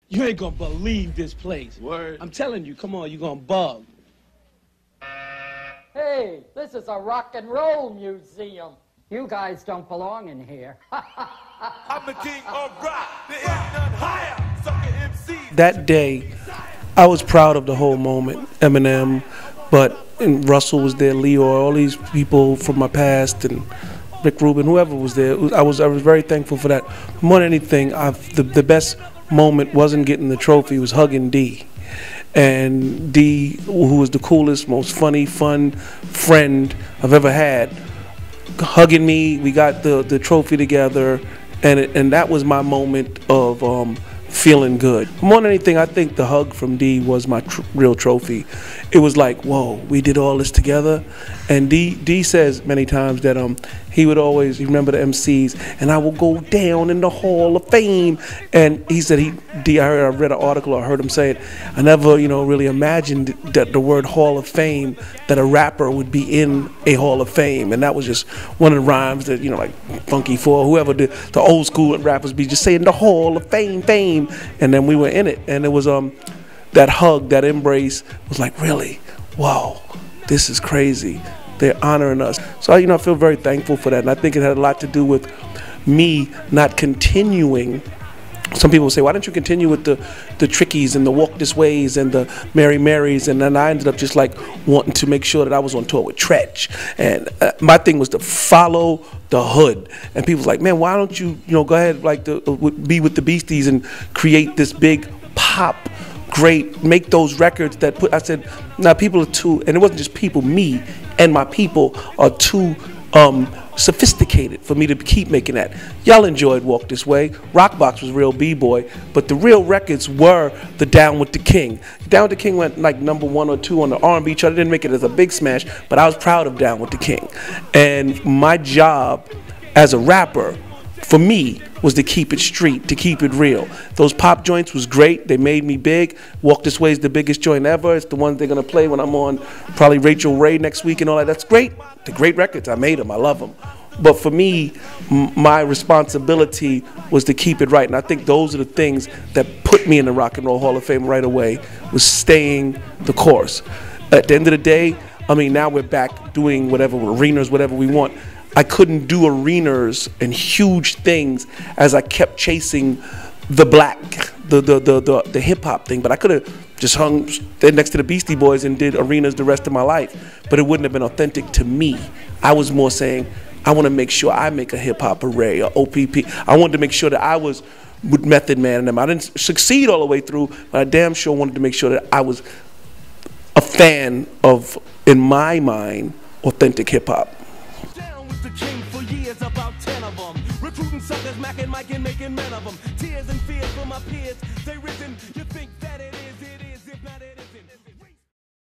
You ain't gonna believe this place. Word. I'm telling you, come on, you gonna bug. Hey, this is a rock and roll museum. You guys don't belong in here. I'm the king of rock. There is none higher. Sucker MCs. That day, I was proud of the whole moment. Eminem, and Russell was there, Leo, all these people from my past, and Rick Rubin, whoever was there. I was very thankful for that. More than anything, the best moment wasn't getting the trophy, it was hugging D. And D, who was the coolest, most funny, fun friend I've ever had, hugging me. We got the trophy together, and that was my moment of feeling good. More than anything, I think the hug from D was my real trophy. It was like, whoa, we did all this together. And D says many times that he would always remember the MCs, and I will go down in the Hall of Fame. And he said I read an article, I heard him say it, I never, really imagined that the word Hall of Fame, that a rapper would be in a Hall of Fame. And that was just one of the rhymes that, like Funky Four, whoever the old school rappers be just saying the Hall of Fame, fame. And then we were in it. And it was that hug, that embrace was like, really? Wow, this is crazy. They're honoring us. So, I feel very thankful for that. And I think it had a lot to do with me not continuing. Some people say, why don't you continue with the Trickies and the Walk This Ways and the Mary Marys? And then I ended up just like wanting to make sure that I was on tour with Tretch. And my thing was to follow the hood. And people was like, man, why don't you, go ahead be with the Beasties and create this big pop, great, make those records that put, I said, now people are too, and it wasn't just people, me and my people are too sophisticated for me to keep making that. Y'all enjoyed Walk This Way. Rockbox was real B-boy, but the real records were the Down with the King. Down with the King went like #1 or #2 on the R&B chart. It didn't make it as a big smash, but I was proud of Down with the King. And my job as a rapper, for me, was to keep it street, to keep it real. Those pop joints was great. They made me big. Walk This Way is the biggest joint ever. It's the one they're going to play when I'm on probably Rachel Ray next week and all that. That's great. The great records. I made them. I love them. But for me, my responsibility was to keep it right. And I think those are the things that put me in the Rock and Roll Hall of Fame right away, was staying the course. At the end of the day, now we're back doing whatever, arenas, whatever we want. I couldn't do arenas and huge things as I kept chasing the the hip hop thing. But I could have just hung next to the Beastie Boys and did arenas the rest of my life. But it wouldn't have been authentic to me. I was more saying, I want to make sure I make a hip hop array, or OPP. I wanted to make sure that I was with Method Man and them. I didn't succeed all the way through, but I damn sure wanted to make sure that I was a fan of, in my mind, authentic hip hop. About 10 of them. Recruiting suckers, macking, Mike, and making men of them. Tears and fears for my peers. They risen. You think that it is, if not it isn't.